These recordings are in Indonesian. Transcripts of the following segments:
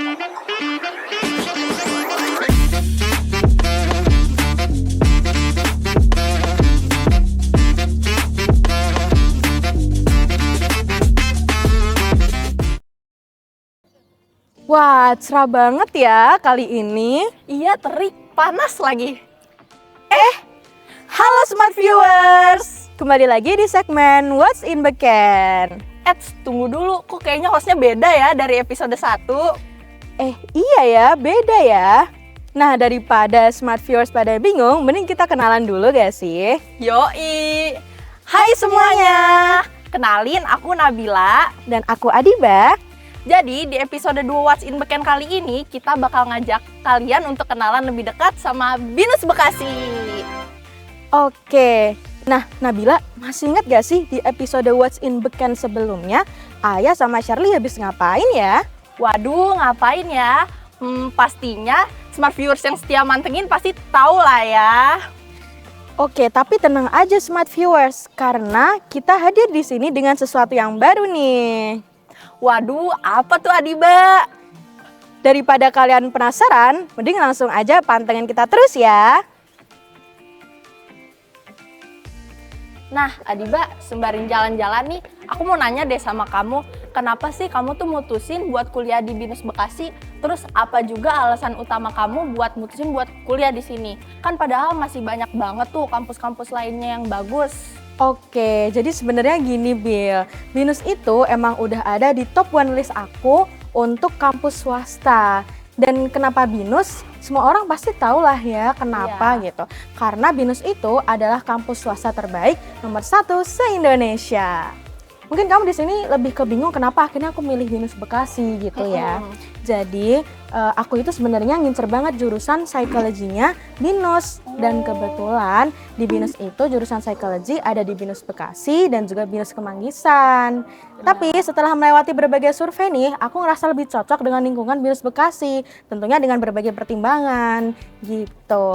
Wah, cerah banget ya kali ini. Iya, terik, panas lagi. Halo Smart Viewers! Kembali lagi di segmen What's in Beken. Tunggu dulu, kok kayaknya hostnya beda ya dari episode 1? Iya ya, beda ya. Nah, daripada Smart Viewers pada bingung, mending kita kenalan dulu gak sih? Yoi! Hai semuanya! Kenalin, aku Nabila. Dan aku Adiba. Jadi di episode 2 What's in Beken kali ini, kita bakal ngajak kalian untuk kenalan lebih dekat sama BINUS Bekasi. Oke, nah Nabila masih ingat gak sih di episode What's in Beken sebelumnya, Ayah sama Shirley habis ngapain ya? Waduh, ngapain ya? Pastinya Smart Viewers yang setia mantengin pasti tahu lah ya. Oke, tapi tenang aja Smart Viewers, karena kita hadir di sini dengan sesuatu yang baru nih. Waduh, apa tuh Adiba? Daripada kalian penasaran, mending langsung aja pantengin kita terus ya. Nah, Adiba, sembarin jalan-jalan nih, aku mau nanya deh sama kamu, kenapa sih kamu tuh mutusin buat kuliah di BINUS Bekasi? Terus apa juga alasan utama kamu buat mutusin buat kuliah di sini? Kan padahal masih banyak banget tuh kampus-kampus lainnya yang bagus. Oke, jadi sebenarnya gini Bil, BINUS itu emang udah ada di top 1 list aku untuk kampus swasta. Dan kenapa BINUS? Semua orang pasti tahu lah ya kenapa gitu. Karena BINUS itu adalah kampus swasta terbaik nomor 1 se-Indonesia. Mungkin kamu di sini lebih kebingung kenapa akhirnya aku milih BINUS Bekasi gitu ya. Jadi aku itu sebenarnya ngincer banget jurusan psikologinya BINUS. Dan kebetulan di BINUS itu jurusan psikologi ada di BINUS Bekasi dan juga BINUS Kemanggisan. Tapi setelah melewati berbagai survei nih, aku ngerasa lebih cocok dengan lingkungan BINUS Bekasi. Tentunya dengan berbagai pertimbangan gitu.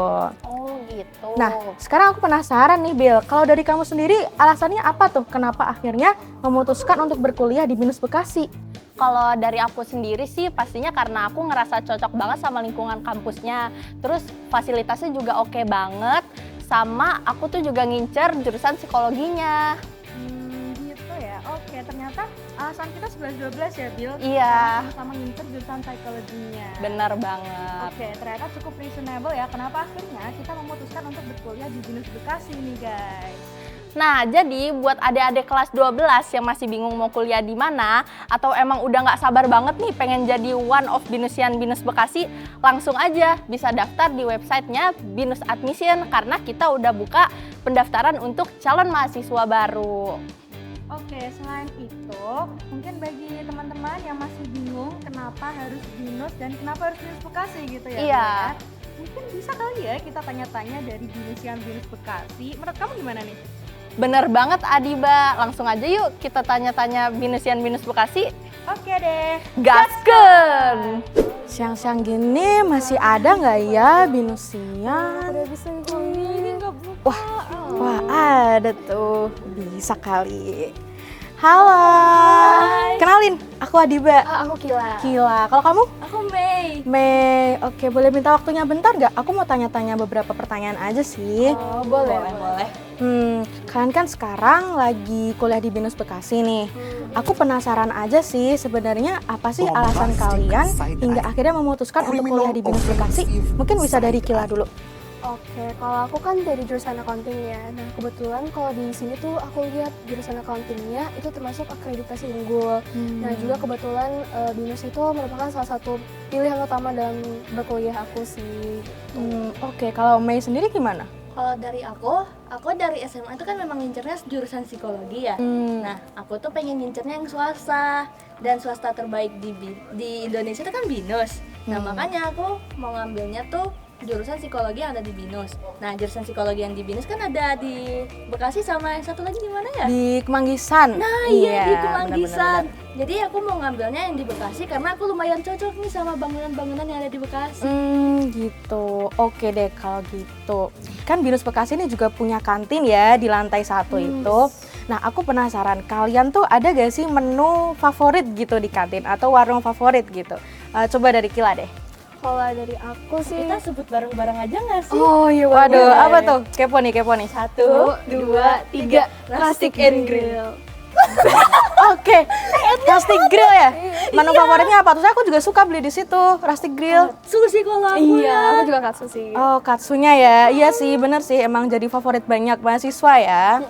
Oh gitu. Nah, sekarang aku penasaran nih Bil, kalau dari kamu sendiri alasannya apa tuh? Kenapa akhirnya memutuskan untuk berkuliah di BINUS Bekasi? Kalau dari aku sendiri sih pastinya karena aku ngerasa cocok banget sama lingkungan kampusnya. Terus fasilitasnya juga oke banget. Sama aku tuh juga ngincer jurusan psikologinya. Gitu ya. Oke, ternyata alasan kita 11-12 ya Bil. Iya. Sama ngincer jurusan psikologinya. Bener banget. Oke, ternyata cukup reasonable ya. Kenapa akhirnya kita memutuskan untuk berkuliah di BINUS Bekasi nih guys. Nah, jadi buat adik-adik kelas 12 yang masih bingung mau kuliah di mana atau emang udah nggak sabar banget nih pengen jadi one of BINUSian BINUS Bekasi, langsung aja bisa daftar di websitenya BINUS Admission karena kita udah buka pendaftaran untuk calon mahasiswa baru. Oke, selain itu, mungkin bagi teman-teman yang masih bingung kenapa harus BINUS dan kenapa harus BINUS Bekasi gitu ya. Iya. Ya? Mungkin bisa kali ya kita tanya-tanya dari BINUSian BINUS Bekasi. Menurut kamu gimana nih? Bener banget Adiba, langsung aja yuk kita tanya-tanya BINUSian BINUS Bekasi. Oke deh. Gaskeun! Siang-siang gini masih ada nggak ya BINUSian? Udah bisa ini nggak buka. Wah ada tuh, bisa kali. Halo, kenalin, aku Adiba. Aku Kila. Kila, kalau kamu? Aku Mei. Mei, oke boleh minta waktunya bentar nggak? Aku mau tanya-tanya beberapa pertanyaan aja sih. Oh, boleh. Kalian kan sekarang lagi kuliah di BINUS Bekasi nih. Aku penasaran aja sih sebenarnya apa sih alasan kalian hingga akhirnya memutuskan untuk kuliah di BINUS Bekasi? Mungkin bisa dari Kila dulu. Oke, kalau aku kan dari jurusan accounting ya. Nah, kebetulan kalau di sini tuh aku lihat jurusan accountingnya itu termasuk akreditasi unggul. Nah, juga kebetulan BINUS itu merupakan salah satu pilihan utama dalam berkuliah aku sih. Oke, kalau Mei sendiri gimana? Kalau dari aku dari SMA itu kan memang ngincernya jurusan psikologi ya. Nah, aku tuh pengen ngincernya yang swasta. Dan swasta terbaik di Indonesia itu kan BINUS. Nah, makanya aku mau ngambilnya tuh jurusan psikologi yang ada di BINUS. Nah, jurusan psikologi yang di BINUS kan ada di Bekasi sama yang satu lagi di mana ya? Di Kemanggisan. Nah, iya di benar-benar. Kemanggisan. Jadi aku mau ngambilnya yang di Bekasi karena aku lumayan cocok nih sama bangunan-bangunan yang ada di Bekasi. Gitu. Oke deh kalau gitu. Kan BINUS Bekasi ini juga punya kantin ya di lantai 1 itu. Nah, aku penasaran kalian tuh ada gak sih menu favorit gitu di kantin atau warung favorit gitu? Coba dari Kila deh. Kalau dari aku sih Kita sebut bareng-bareng aja nggak sih? Oh iya, waduh, apa tuh? Kepo nih. 1, 2, 3 Rustic and Grill. Oke, Rustic Grill ya? Menu favoritnya apa? Terus aku juga suka beli di situ, Rustic Grill. Sushi kalau aku Iya, ya. aku juga katsu sih. Oh, katsunya ya? Iya sih, bener sih. Emang jadi favorit banyak mahasiswa ya?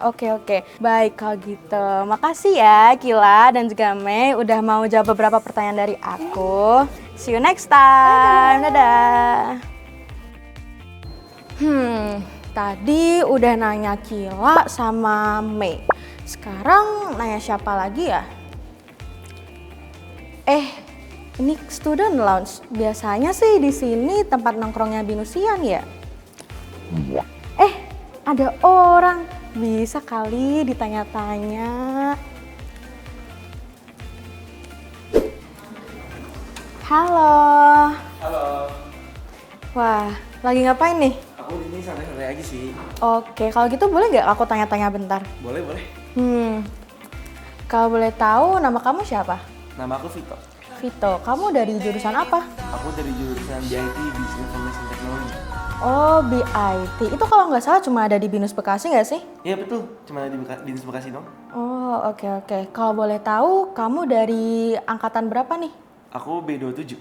Oke. Baik kalau gitu. Makasih ya Kila dan juga Mei udah mau jawab beberapa pertanyaan dari aku. See you next time. Dadah. Tadi udah nanya Kila sama Mei. Sekarang nanya siapa lagi ya? Ini student lounge. Biasanya sih di sini tempat nongkrongnya Binusian ya? Ada orang. Bisa kali ditanya-tanya. Halo. Halo, Wah, lagi ngapain nih? aku di sini santai-santai aja sih. Oke, kalau gitu boleh nggak aku tanya-tanya bentar? Boleh, boleh. Kalau boleh tahu nama kamu siapa? Nama aku Vito. Vito, kamu dari jurusan apa? Aku dari jurusan BIT, Business Information Technology. Oh, BIT. Itu kalau nggak salah cuma ada di Binus Bekasi nggak sih? Iya betul, cuma di Dinas Bekasi dong. Oh, oke. Kalau boleh tahu, kamu dari angkatan berapa nih? Aku B27.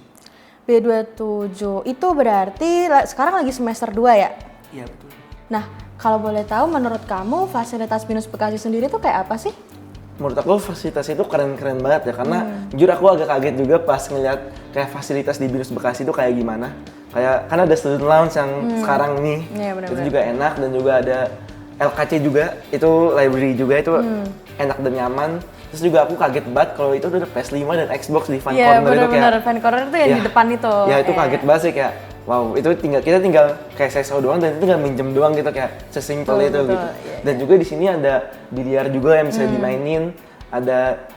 B27. Itu berarti sekarang lagi semester 2 ya? Iya betul. Nah, kalau boleh tahu menurut kamu fasilitas Binus Bekasi sendiri tuh kayak apa sih? Menurut aku fasilitas itu keren-keren banget ya, karena jujur aku agak kaget juga pas ngeliat kayak fasilitas di Binus Bekasi itu kayak gimana. Kayak kan ada student lounge yang sekarang nih, Iya, benar-benar. itu juga enak, dan juga ada LKC juga, itu library juga, itu enak dan nyaman. Terus juga aku kaget banget kalau itu udah PS5 dan Xbox di fan Iya, corner itu kayak. benar-benar fan corner itu yang ya, di depan itu. Ya itu kaget banget sih, kayak wow, itu kita tinggal kayak seso doang dan itu tinggal minjem doang gitu, kayak sesimpel itu Betul, gitu. iya. Dan juga di sini ada biliar juga yang bisa dimainin, ada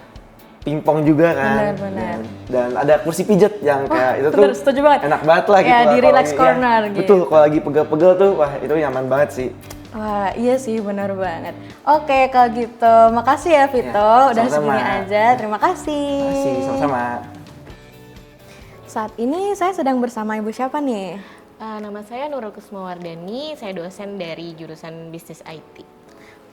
pingpong juga kan. Benar-benar. Dan ada kursi pijat yang kayak itu bener, tuh setuju banget. enak banget lah Ya, gitu. di Kalau relax lagi- corner gitu. Betul, kalau lagi pegel-pegel tuh wah itu nyaman banget sih. Wah, iya sih, benar banget. Oke, kalau gitu, makasih ya Vito. Ya, Udah sama-sama. segini aja, terima kasih. Makasih, sama-sama. Saat ini saya sedang bersama ibu siapa nih? Nama saya Nurul Kusmawardani, saya dosen dari jurusan Bisnis IT.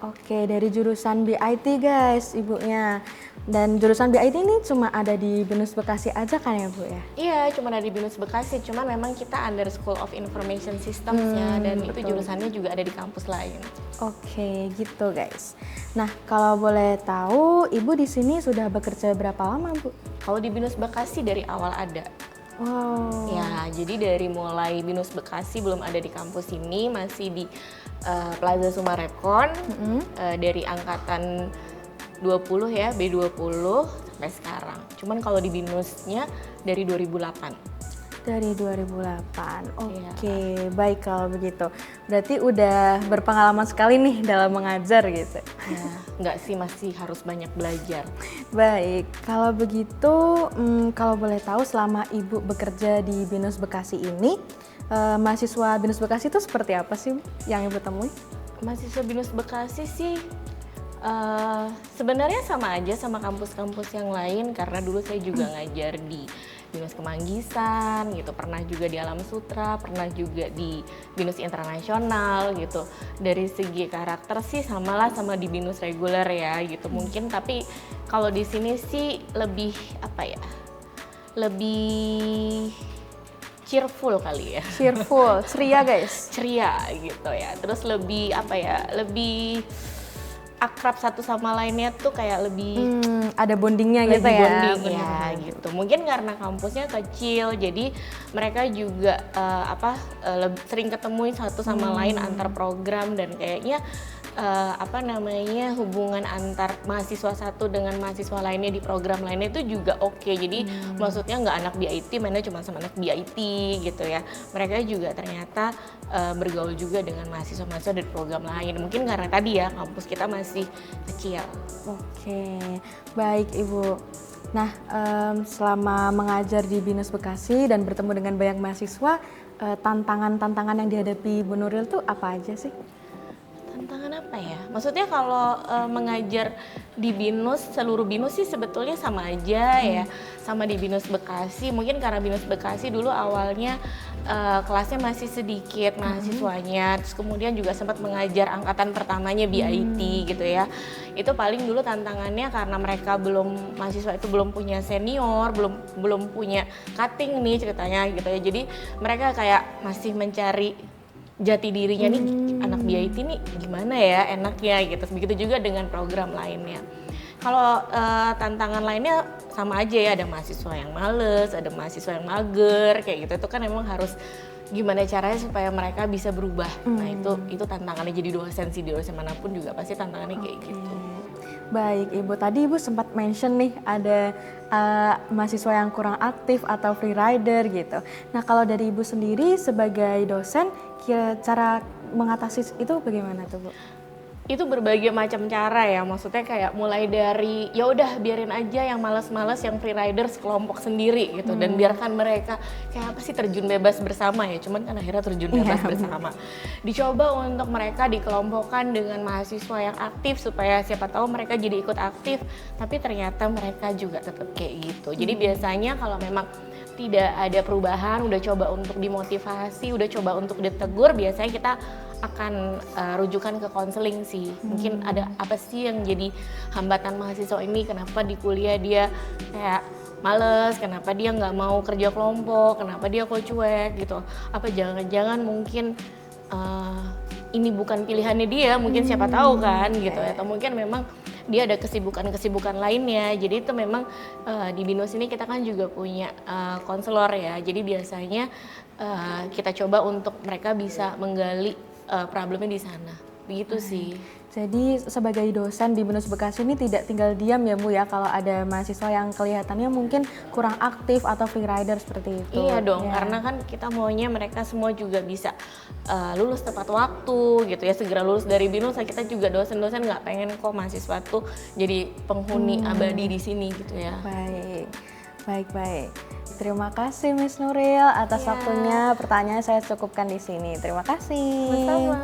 Oke, dari jurusan BIT guys, ibunya. Dan jurusan BIT ini cuma ada di Binus Bekasi aja kan ya Bu ya? Iya, cuma ada di Binus Bekasi, cuman memang kita under School of Information Systems ya, dan itu jurusannya juga ada di kampus lain. Oke, gitu guys. Nah, kalau boleh tahu, ibu di sini sudah bekerja berapa lama Bu? Kalau di Binus Bekasi dari awal ada. Wow. Ya, jadi dari mulai Binus Bekasi belum ada di kampus ini, masih di Plaza Sumarekon, dari angkatan 20 ya, B20 sampai sekarang. Cuman kalau di Binusnya dari 2008. Dari 2008. Oke, baik kalau begitu. Berarti udah berpengalaman sekali nih dalam mengajar gitu. Ya, enggak sih, masih harus banyak belajar. Baik, kalau begitu kalau boleh tahu selama Ibu bekerja di Binus Bekasi ini, mahasiswa Binus Bekasi itu seperti apa sih yang Ibu temui? Mahasiswa Binus Bekasi sih sebenarnya sama aja sama kampus-kampus yang lain, karena dulu saya juga ngajar di Binus Kemanggisan gitu, pernah juga di Alam Sutra, pernah juga di Binus Internasional gitu. Dari segi karakter sih samalah sama di Binus reguler ya gitu mungkin, tapi kalau di sini sih lebih apa ya? Lebih cheerful kali ya. Cheerful, ceria guys. Ceria gitu ya. Terus lebih apa ya? Lebih akrab satu sama lainnya tuh kayak lebih Ada bondingnya gitu lebih ya. bonding ya benar-benar. gitu. Mungkin karena kampusnya kecil, jadi mereka juga sering ketemu satu sama lain antar program, dan kayaknya hubungan antar mahasiswa satu dengan mahasiswa lainnya di program lainnya itu juga oke. Jadi maksudnya nggak anak BIT mainnya cuma sama anak BIT gitu ya. Mereka juga ternyata bergaul juga dengan mahasiswa-mahasiswa dari program lain. Mungkin karena tadi ya kampus kita masih kecil. Oke, baik Ibu. Nah, selama mengajar di Binus Bekasi dan bertemu dengan banyak mahasiswa, tantangan-tantangan yang dihadapi Bu Nuril tuh apa aja sih? Tantangan apa ya? Maksudnya kalau mengajar di BINUS, seluruh BINUS sih sebetulnya sama aja ya. Sama di BINUS Bekasi, mungkin karena BINUS Bekasi dulu awalnya kelasnya masih sedikit mahasiswanya. Terus kemudian juga sempat mengajar angkatan pertamanya BIT gitu ya. Itu paling dulu tantangannya karena mereka mahasiswa itu belum punya senior, belum punya cutting nih ceritanya gitu ya. Jadi mereka kayak masih mencari jati dirinya nih, anak BIT nih gimana ya enaknya gitu. Begitu juga dengan program lainnya. Kalau tantangan lainnya sama aja ya, ada mahasiswa yang males, ada mahasiswa yang mager kayak gitu. Itu kan emang harus gimana caranya supaya mereka bisa berubah. Nah itu tantangannya jadi dosen sih, di dosen manapun juga pasti tantangannya kayak gitu. Baik Ibu, tadi Ibu sempat mention nih ada mahasiswa yang kurang aktif atau free rider gitu. Nah kalau dari Ibu sendiri sebagai dosen, cara mengatasi itu bagaimana tuh Bu? Itu berbagai macam cara ya, maksudnya kayak mulai dari ya udah biarin aja yang malas-malas, yang free rider sekelompok sendiri gitu, dan biarkan mereka kayak apa sih terjun bebas bersama ya, cuman kan akhirnya terjun bebas bersama. Dicoba untuk mereka dikelompokkan dengan mahasiswa yang aktif supaya siapa tahu mereka jadi ikut aktif, tapi ternyata mereka juga tetap kayak gitu. Jadi biasanya kalau memang tidak ada perubahan, udah coba untuk dimotivasi, udah coba untuk ditegur, biasanya kita akan rujukan ke konseling sih. Mungkin ada apa sih yang jadi hambatan mahasiswa ini, kenapa di kuliah dia kayak males, kenapa dia nggak mau kerja kelompok, kenapa dia kok cuek gitu. Apa jangan-jangan mungkin ini bukan pilihannya dia, mungkin siapa tahu kan gitu. Atau mungkin memang dia ada kesibukan-kesibukan lainnya. Jadi itu memang di BINUS ini kita kan juga punya konselor ya. Jadi biasanya kita coba untuk mereka bisa menggali problemnya di sana. Begitu sih. Jadi sebagai dosen di BINUS Bekasi ini tidak tinggal diam ya Bu ya, kalau ada mahasiswa yang kelihatannya mungkin kurang aktif atau free rider seperti itu. Iya dong, ya. karena kan kita maunya mereka semua juga bisa lulus tepat waktu gitu ya, segera lulus dari BINUS. Kita juga dosen-dosen nggak pengen kok mahasiswa tuh jadi penghuni abadi di sini gitu ya. Baik. Terima kasih Miss Nuril atas waktunya. Pertanyaan saya cukupkan di sini. Terima kasih. Sama-sama.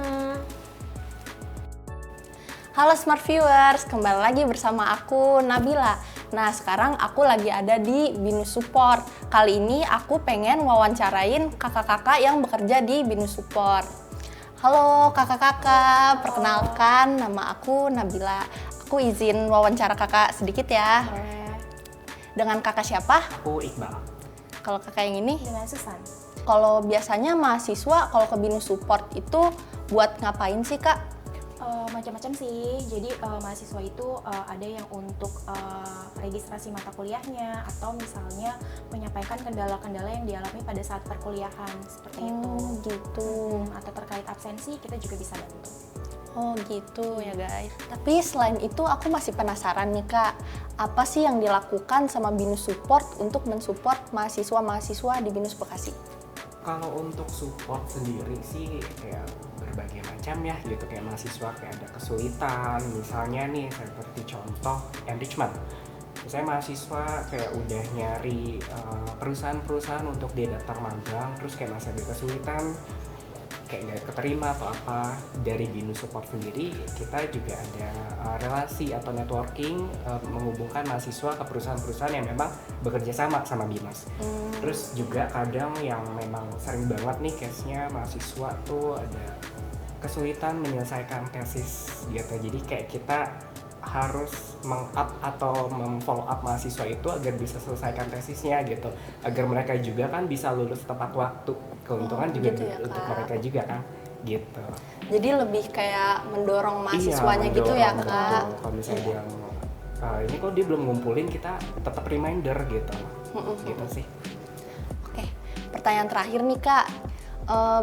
Halo Smart Viewers, kembali lagi bersama aku Nabila. Nah sekarang aku lagi ada di BINUS Support. Kali ini aku pengen wawancarain kakak-kakak yang bekerja di BINUS Support. Halo kakak-kakak, perkenalkan nama aku Nabila. Aku izin wawancara kakak sedikit ya. Dengan kakak siapa? Aku Iqbal. Kalau kakak yang ini? Dengan Susan. Kalau biasanya mahasiswa kalau ke BINUS Support itu buat ngapain sih kak? Macam-macam sih, jadi mahasiswa itu ada yang untuk registrasi mata kuliahnya atau misalnya menyampaikan kendala-kendala yang dialami pada saat perkuliahan seperti itu. Gitu. Atau terkait absensi kita juga bisa bantu. Oh gitu ya guys. Tapi selain itu aku masih penasaran nih kak, apa sih yang dilakukan sama BINUS Support untuk mensupport mahasiswa-mahasiswa di BINUS Bekasi? Kalau untuk support sendiri sih kayak berbagai macam ya gitu, kayak mahasiswa kayak ada kesulitan, misalnya nih seperti contoh enrichment. Misalnya mahasiswa kayak udah nyari perusahaan-perusahaan untuk dia daftar magang, terus kayak masih ada kesulitan, kayak nggak keterima atau apa. Dari BINUS Support sendiri kita juga ada relasi atau networking menghubungkan mahasiswa ke perusahaan-perusahaan yang memang bekerja sama BINUS. Terus juga kadang yang memang sering banget nih case-nya mahasiswa tuh ada kesulitan menyelesaikan tesis gitu. Jadi kayak kita harus meng-up atau mem-follow up mahasiswa itu agar bisa selesaikan tesisnya gitu, agar mereka juga kan bisa lulus tepat waktu. Keuntungan juga gitu ya, untuk Kak. mereka juga kan gitu. Jadi lebih kayak mendorong mahasiswanya gitu ya mendorong, kak? betul. Kalau misalnya dia ini kok dia belum ngumpulin, kita tetap reminder gitu. Gitu sih. Oke, pertanyaan terakhir nih kak.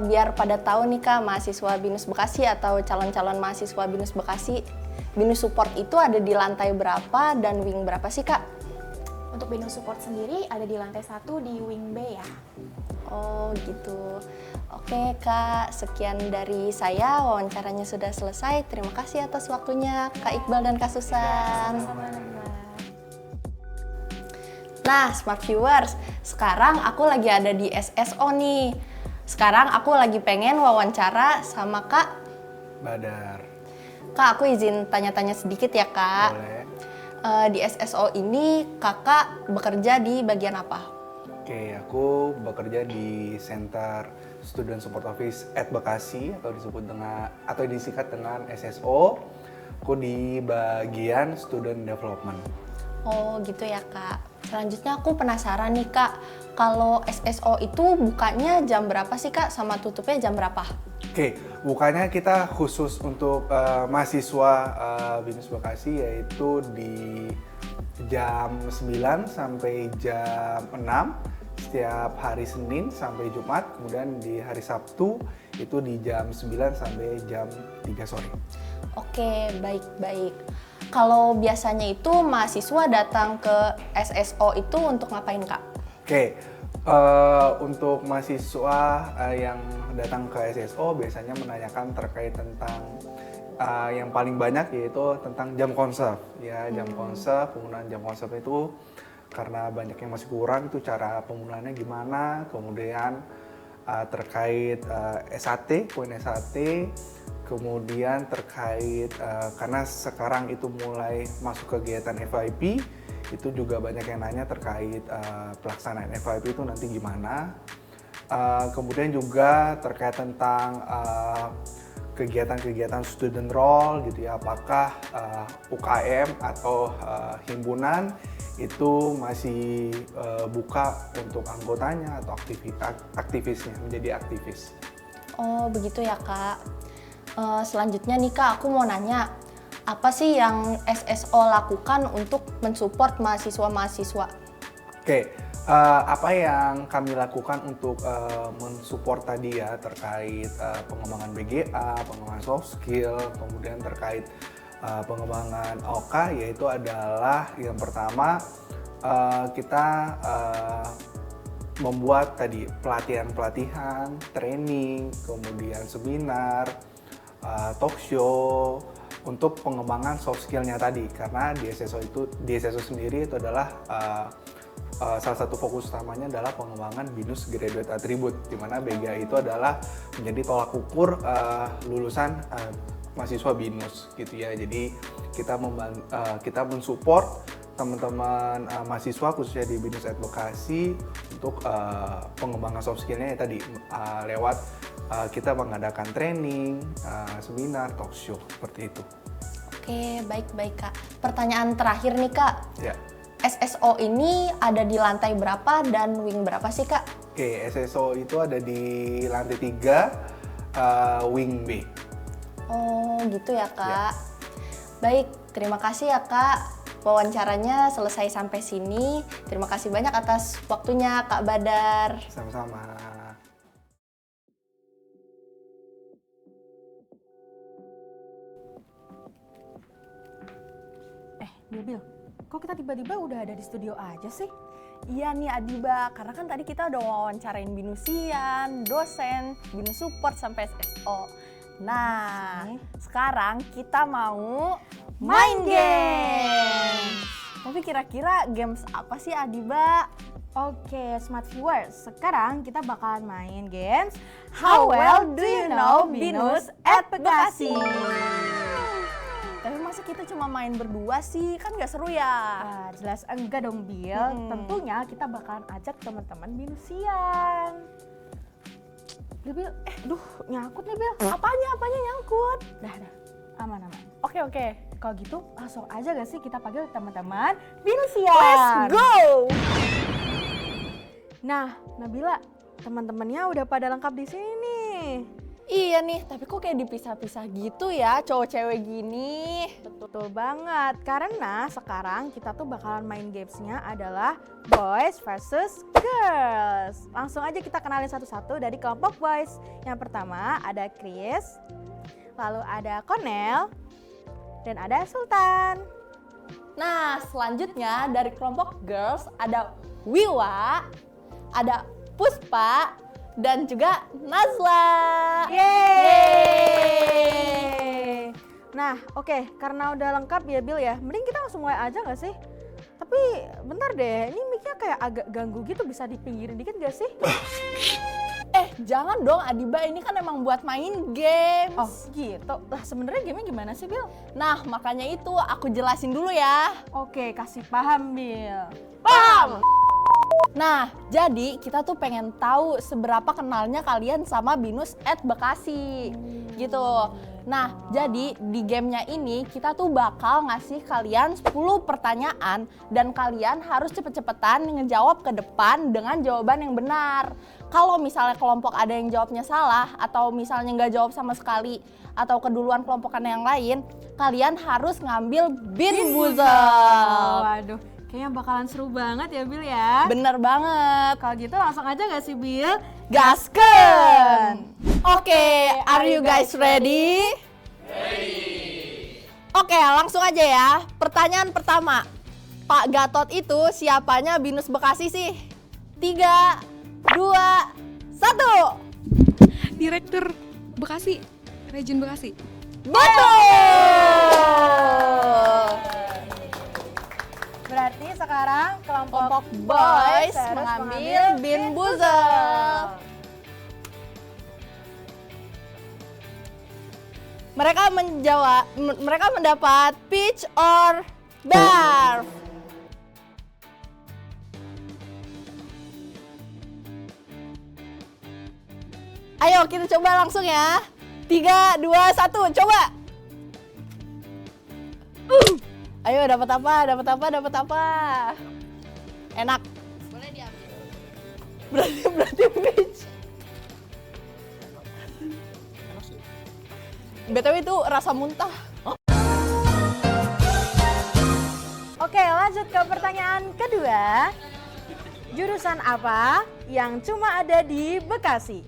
Biar pada tahu nih kak, mahasiswa BINUS Bekasi atau calon-calon mahasiswa BINUS Bekasi, BINUS Support itu ada di lantai berapa dan wing berapa sih kak? Untuk BINUS Support sendiri ada di lantai 1 di wing B ya. Oh gitu. Oke kak, sekian dari saya, wawancaranya sudah selesai. Terima kasih atas waktunya Kak Iqbal dan Kak Susan. Nah Smart Viewers, sekarang aku lagi ada di SSO nih. Sekarang aku lagi pengen wawancara sama Kak Badar. Kak, aku izin tanya-tanya sedikit ya Kak. Boleh. Di SSO ini kakak bekerja di bagian apa? Oke, aku bekerja di Center Student Support Office at Bekasi atau disingkat dengan SSO. Aku di bagian Student Development. Oh gitu ya Kak. Selanjutnya aku penasaran nih Kak, kalau SSO itu bukanya jam berapa sih Kak, sama tutupnya jam berapa? Oke, bukanya kita khusus untuk mahasiswa BINUS Bekasi yaitu di jam 9 sampai jam 6 setiap hari Senin sampai Jumat, kemudian di hari Sabtu itu di jam 9 sampai jam 3 sore. Oke, baik-baik. Kalau biasanya itu mahasiswa datang ke SSO itu untuk ngapain Kak? Oke, untuk mahasiswa yang datang ke SSO biasanya menanyakan terkait tentang yang paling banyak yaitu tentang jam konsep. Ya, jam konsep, penggunaan jam konsep itu karena banyak yang masih kurang itu cara penggunaannya gimana, kemudian terkait SAT, poin SAT, kemudian terkait karena sekarang itu mulai masuk kegiatan FYP, itu juga banyak yang nanya terkait pelaksanaan FYP itu nanti gimana. Kemudian juga terkait tentang kegiatan-kegiatan student role gitu ya, apakah UKM atau himpunan itu masih buka untuk anggotanya atau aktivisnya menjadi aktivis. Oh begitu ya Kak. Selanjutnya nih Kak, aku mau nanya, apa sih yang SSO lakukan untuk mensupport mahasiswa-mahasiswa? Oke, apa yang kami lakukan untuk mensupport tadi ya terkait pengembangan BGA, pengembangan soft skill, kemudian terkait pengembangan OK, yaitu adalah yang pertama kita membuat tadi pelatihan-pelatihan, training, kemudian seminar, talk show untuk pengembangan soft skill-nya tadi, karena di SSO sendiri itu adalah salah satu fokus utamanya adalah pengembangan BINUS Graduate Attribute, di mana BGA itu adalah menjadi tolak ukur lulusan mahasiswa BINUS gitu ya. Jadi kita mensupport teman-teman mahasiswa khususnya di BINUS Advokasi untuk pengembangan soft skill-nya tadi lewat kita mengadakan training, seminar, talk show seperti itu. Oke, baik-baik Kak. Pertanyaan terakhir nih Kak. Ya. SSO ini ada di lantai berapa dan wing berapa sih Kak? Oke, SSO itu ada di lantai 3, wing B. Oh gitu ya Kak. Baik, terima kasih ya Kak. Wawancaranya selesai sampai sini. Terima kasih banyak atas waktunya Kak Badar. Sama-sama. Bil, kok kita tiba-tiba udah ada di studio aja sih? Iya nih Adiba, karena kan tadi kita udah wawancarain binusian, dosen, binus support sampai SSO. Nah, sekarang kita mau main game. Tapi kira-kira games apa sih Adiba? Oke, Smart Viewers, sekarang kita bakalan main games How well do you know BINUS at Bekasi? Tapi masa kita cuma main berdua sih, kan gak seru ya? Jelas enggak dong Bil, tentunya kita bakalan ajak teman-teman binusian. Bil, nyangkut nih Bil. Apanya nyangkut? Dah, aman-aman. Oke. Kalau gitu langsung aja gak sih kita panggil teman-teman binusian. Let's go! Nah, Nabila, teman-temannya udah pada lengkap di sini nih. Iya nih, tapi kok kayak dipisah-pisah gitu ya cowok cewek gini. Betul banget, karena sekarang kita tuh bakalan main gamesnya adalah Boys versus Girls. Langsung aja kita kenalin satu-satu dari kelompok Boys. Yang pertama ada Chris, lalu ada Cornel, dan ada Sultan. Nah, selanjutnya dari kelompok Girls ada Wiwa, ada Puspa, dan juga Nazla. Yeay! Nah, oke, karena udah lengkap ya Bil ya, mending kita langsung mulai aja gak sih? Tapi bentar deh, ini mic-nya kayak agak ganggu gitu, bisa dipinggirin dikit gak sih? Jangan dong Adiba, ini kan emang buat main games. Oh gitu. Lah sebenarnya gamenya gimana sih Bil? Nah, makanya itu aku jelasin dulu ya. Oke, kasih paham Bil. Paham? Nah, jadi kita tuh pengen tahu seberapa kenalnya kalian sama Binus at Bekasi gitu. Nah, jadi di gamenya ini kita tuh bakal ngasih kalian 10 pertanyaan dan kalian harus cepet-cepetan ngejawab ke depan dengan jawaban yang benar. Kalau misalnya kelompok ada yang jawabnya salah atau misalnya nggak jawab sama sekali atau keduluan kelompokan yang lain, kalian harus ngambil bin buzzer. Waduh, kayaknya bakalan seru banget ya Bil ya. Bener banget. Kalau gitu langsung aja gak sih Bil? Gasken! Oke, are you guys ready? Ready! Oke, langsung aja ya. Pertanyaan pertama. Pak Gatot itu siapanya Binus Bekasi sih? 3, 2, 1. Direktur Bekasi, Region Bekasi. Betul! Berarti sekarang kelompok Boys harus mengambil bin buzzer. Mereka mendapat peach or barf. Ayo kita coba langsung ya. 3, 2, 1, coba. Ayo dapat apa? Dapat apa? Dapat apa? Enak. Boleh diambil. Berarti peach. BTW itu rasa muntah. Oke, lanjut ke pertanyaan kedua. Jurusan apa yang cuma ada di Bekasi?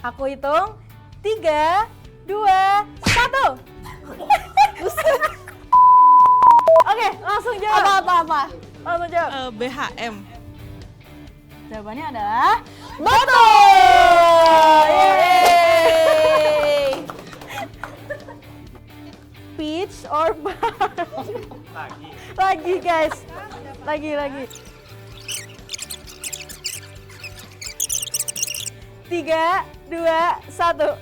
Aku hitung 3, 2, 1. Oke, langsung jawab. Apa? Langsung jawab. BHM. Jawabannya adalah Betul! Yeay! peach or bar. Lagi guys. Lagi. 3, 2, 1.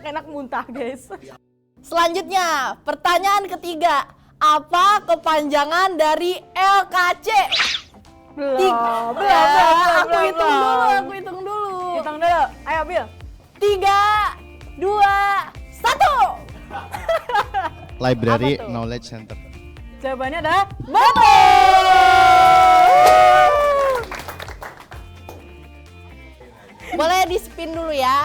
Enak muntah guys. Selanjutnya, pertanyaan ketiga. Apa kepanjangan dari LKC? Belum. Aku hitung dulu. Hitung dulu. Ayo Bil. 3, 2, 1. Library Apa tuh? Knowledge Center. Jawabannya adalah betul. Boleh di spin dulu ya.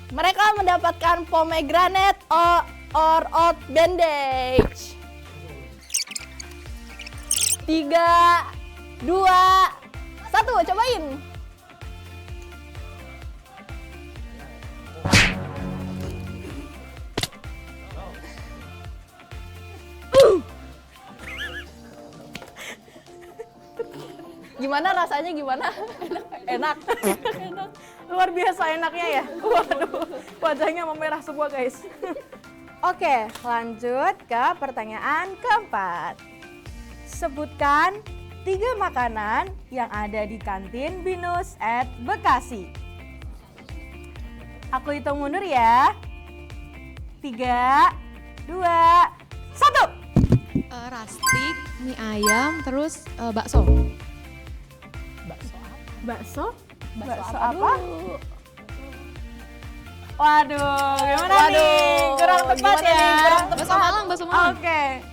Mereka mendapatkan pomegranate or oat bandage. 3, 2, 1, cobain. Gimana rasanya gimana? Enak. luar biasa enaknya ya. Waduh, wajahnya memerah semua guys. Oke, lanjut ke pertanyaan keempat. Sebutkan 3 makanan yang ada di kantin Binus at Bekasi. Aku hitung mundur ya. 3, 2, 1. Rastik, mie ayam, terus bakso. Bakso? Bakso apa? Waduh, gimana nih? Kurang tepat ya? Bakso Malang, bakso Malang. Oke.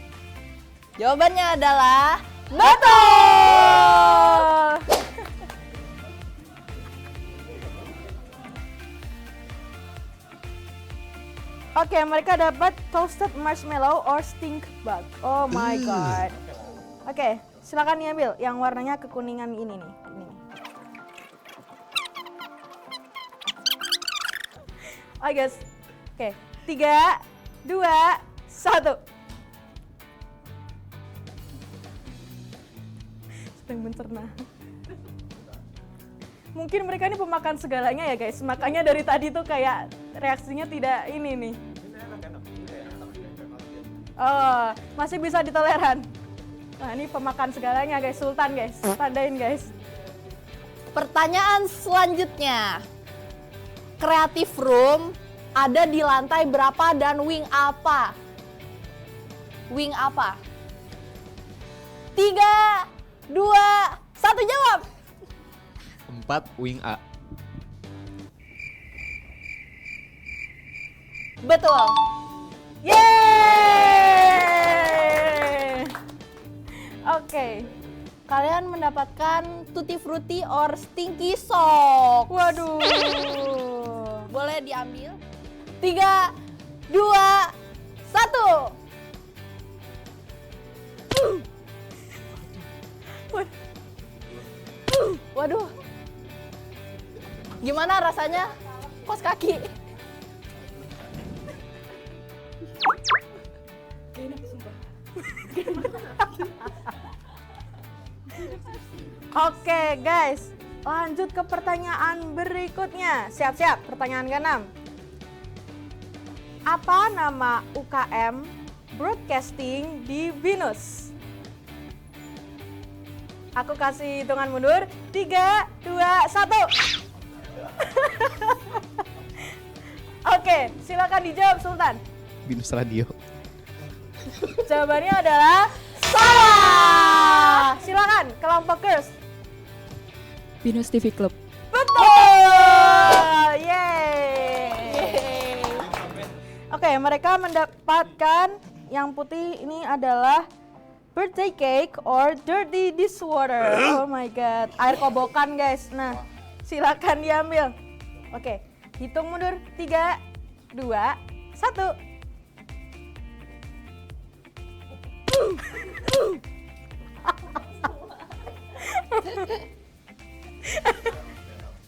Jawabannya adalah betul. Oke, mereka dapat toasted marshmallow or stink bug. Oh my god. Oke, silakan diambil yang warnanya kekuningan ini nih. Ini nih. Oke guys. Oke, 3, 2, 1. Sedang mencerna. Mungkin mereka ini pemakan segalanya ya guys. Makanya dari tadi tuh kayak reaksinya tidak ini nih. Oh, masih bisa ditoleran. Nah, ini pemakan segalanya guys, Sultan guys. Tandain guys. Pertanyaan selanjutnya. Creative room ada di lantai berapa dan wing apa? Wing apa? 3, 2, 1 jawab. 4 wing A. Betul. Yeay! Oke. Kalian mendapatkan tutti frutti or stinky socks. Waduh. Boleh diambil. 3, 2, 1. Waduh. Gimana rasanya? Kos kaki. Oke guys, lanjut ke pertanyaan berikutnya. Siap-siap, pertanyaan ke-6. Apa nama UKM Broadcasting di BINUS? Aku kasih hitungan mundur. 3, 2, 1. Oke, silakan dijawab Sultan. Binus Radio. Jawabannya adalah salah. Silakan kelompok Girls. Binus TV Club. Betul. Yeay. Oke, mereka mendapatkan yang putih ini adalah birthday cake or dirty dishwater. Oh my god, air kobokan guys. Nah, silakan diambil. Oke, hitung mundur. 3, 2, 1.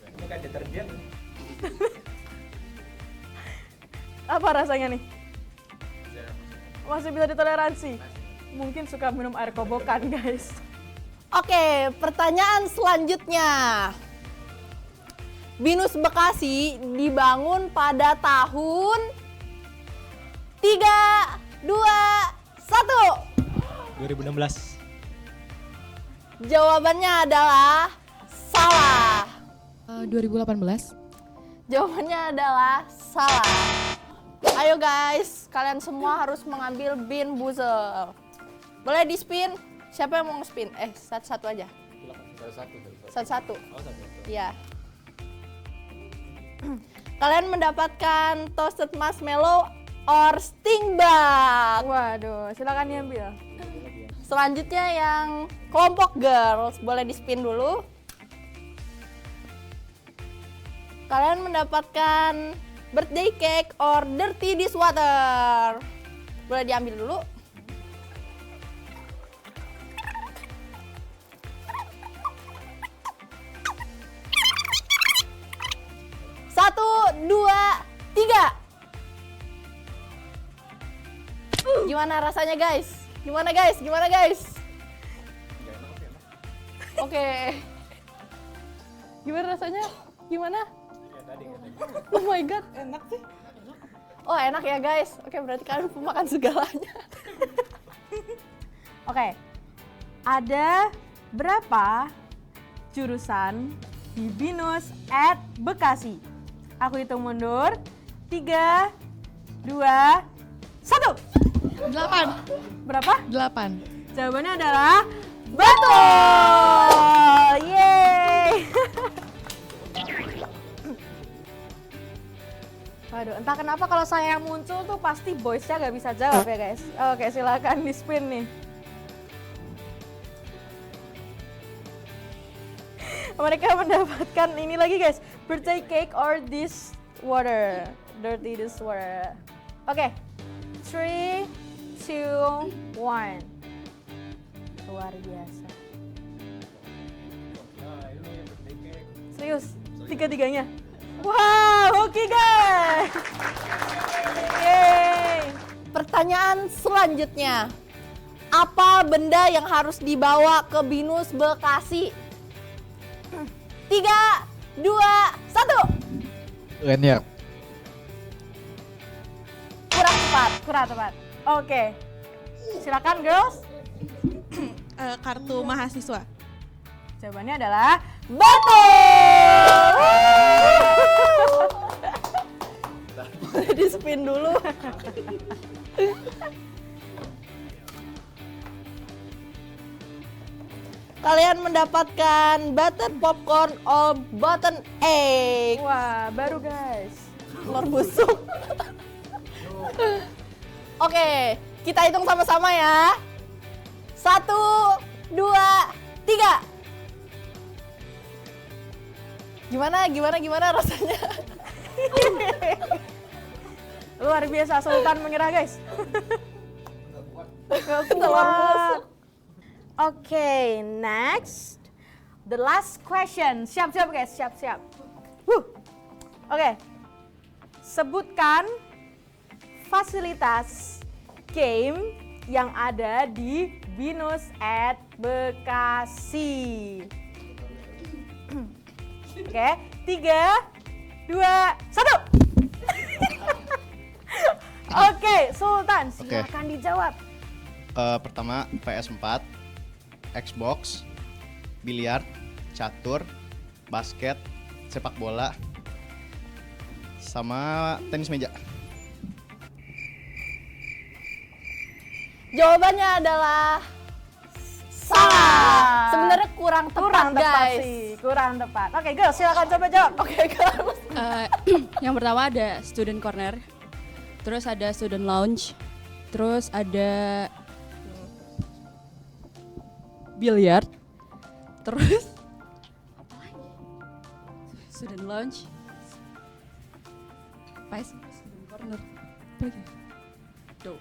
Ini kan deterjen. Apa rasanya nih? Masih bisa ditoleransi? Mungkin suka minum air kobokan guys. Oke, pertanyaan selanjutnya. BINUS Bekasi dibangun pada tahun 3, 2, 1. 2016. Jawabannya adalah salah. 2018. Jawabannya adalah salah. Ayo guys, kalian semua harus mengambil bin buzzer. Boleh di spin? Siapa yang mau nge-spin? Satu-satu aja. Satu-satu. Iya. Kalian mendapatkan toasted marshmallow or sting bug. Waduh, silakan diambil. Selanjutnya yang kelompok girls, boleh di spin dulu. Kalian mendapatkan birthday cake or dirty dishwater. Boleh diambil dulu. Satu, dua, tiga. Gimana rasanya guys? Gimana guys? Gimana guys? Oke. Gimana rasanya? Gimana? Oh my god, enak sih. Oh enak ya guys. Oke, berarti kalian pemakan segalanya. Oke, ada berapa jurusan di BINUS at Bekasi? Aku hitung mundur. 3, 2, 1. 8. Berapa? 8. Jawabannya adalah betul. Yeay. Waduh, entah kenapa kalau saya yang muncul tuh pasti boys-nya gak bisa jawab ya guys. Oke, silakan di spin nih. Mereka mendapatkan ini lagi guys, birthday cake or dish water, dirty dish water. Oke, 3, 2, 1. Luar biasa. Serius, tiga-tiganya. Wow, oke guys. Yeay. Pertanyaan selanjutnya. Apa benda yang harus dibawa ke BINUS Bekasi? 3, 2, 1. Lanyard. Kurang tepat. Oke. Silakan girls. Kartu mahasiswa. Jawabannya adalah betul. Boleh di spin dulu. Kalian mendapatkan button popcorn or button egg. Wah, baru guys. Telur busuk. Oke, kita hitung sama-sama ya. 1, 2, 3. Gimana rasanya? Luar biasa, Sultan menyerah guys. Telur busuk. Oke, next. The last question. Siap-siap guys, siap-siap. Oke. Sebutkan fasilitas game yang ada di Binus at Bekasi. Oke, 3, 2, 1. Oke, Sultan, silakan dijawab. Pertama PS4, Xbox, biliar, catur, basket, sepak bola, sama tenis meja. Jawabannya adalah salah. Sebenarnya kurang tepat, guys. Kurang tepat. Oke, girls, silakan coba jawab. Oke, girls. Yang pertama ada student corner, terus ada student lounge, terus ada billiard, terus apa lagi? Student lounge, student corner, apa lagi? Tuh.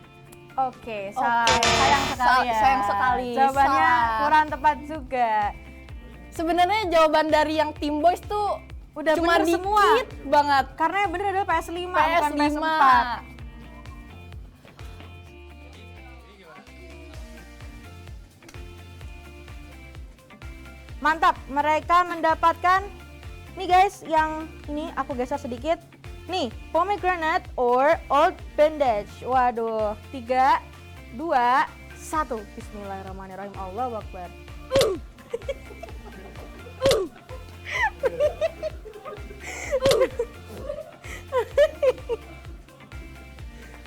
Oke, salah. Sayang sekali ya. Sayang sekali. Jawabannya Salah. kurang tepat juga. Sebenarnya jawaban dari yang Team Boys tuh Udah cuma bener semua dikit banget. Karena yang bener adalah PS5, bukan PS5. PS4. Mantap, mereka mendapatkan nih guys, yang ini aku geser sedikit. Nih, pomegranate or old bandage. Waduh, 3, 2, 1. Bismillahirrahmanirrahim. Allahu Akbar.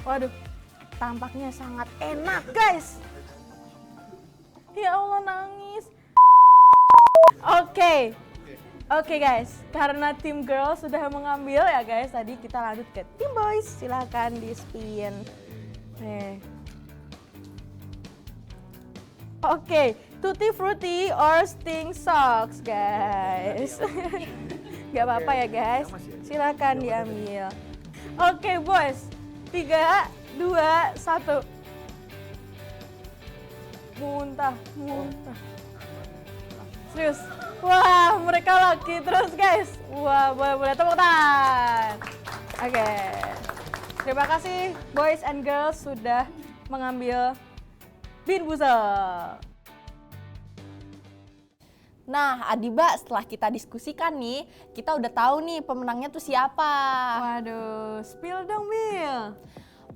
Waduh, tampaknya sangat enak guys. Ya Allah, nangis. Oke guys, karena tim girls sudah mengambil ya guys, tadi kita lanjut ke tim boys. Silahkan di spin. Oke, tutti frutti or sting socks guys. Gak apa-apa ya guys, silakan diambil. Oke boys, 3, 2, 1. Muntah. Serius. Wah, mereka laki terus guys. Wah, boleh tepuk tangan. Oke. Terima kasih boys and girls sudah mengambil Bin Buzzle. Nah, Adiba, setelah kita diskusikan nih, kita udah tahu nih pemenangnya tuh siapa. Waduh, spill dong, Bil.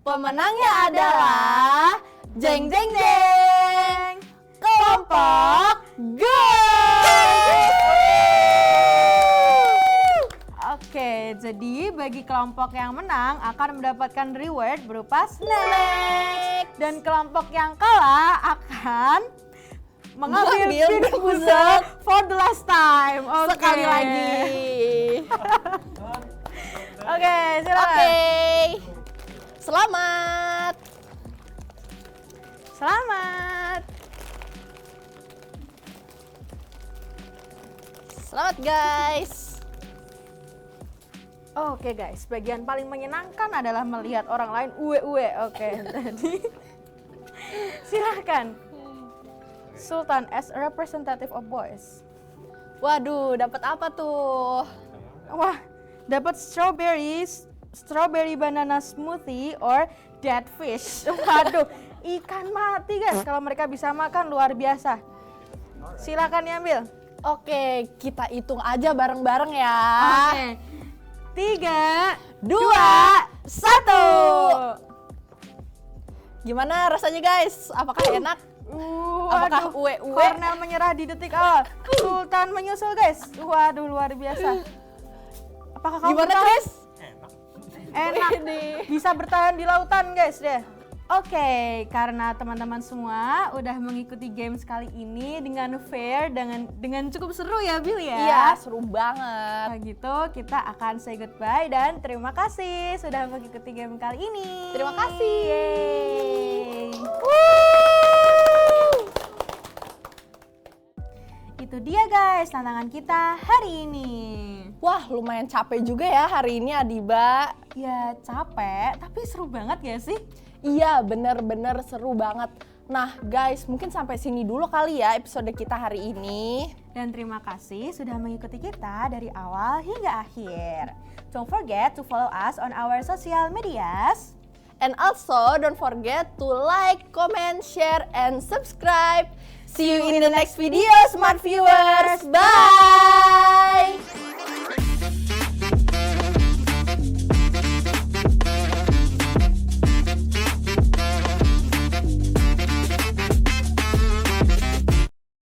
Pemenangnya adalah jeng jeng jeng, kelompok girls. Oke, jadi bagi kelompok yang menang akan mendapatkan reward berupa snack. Dan kelompok yang kalah akan mengambil Bin Buzzle for the last time. Sekali lagi. Oke, silakan. Oke. Selamat. Selamat guys. Oke guys, bagian paling menyenangkan adalah melihat orang lain uwe-uwe. Oke, jadi silahkan. Sultan as a representative of boys. Waduh, dapat apa tuh? Wah, dapat strawberry banana smoothie or dead fish. Waduh, ikan mati guys. Kalau mereka bisa makan luar biasa. Silakan diambil. Oke, kita hitung aja bareng-bareng ya. Oke. 3, 2, 1. Gimana rasanya guys? Apakah enak? Apakah uwe? Cornell menyerah di detik awal. Sultan menyusul guys. Waduh, luar biasa. Apakah kamu Gimana bertahan? Chris? Enak. Bisa bertahan di lautan guys deh. Oke, karena teman-teman semua udah mengikuti games kali ini dengan fair, dengan cukup seru ya Bill ya. Iya, seru banget. Nah gitu, kita akan say goodbye dan terima kasih sudah mengikuti game kali ini. Terima kasih. Yeay. Itu dia guys, tantangan kita hari ini. Wah, lumayan capek juga ya hari ini Adiba. Ya capek, tapi seru banget gak sih? Iya, bener-bener seru banget. Nah guys, mungkin sampai sini dulu kali ya episode kita hari ini. Dan terima kasih sudah mengikuti kita dari awal hingga akhir. Don't forget to follow us on our social medias. And also don't forget to like, comment, share, and subscribe. See you in the next video, smart viewers. Bye!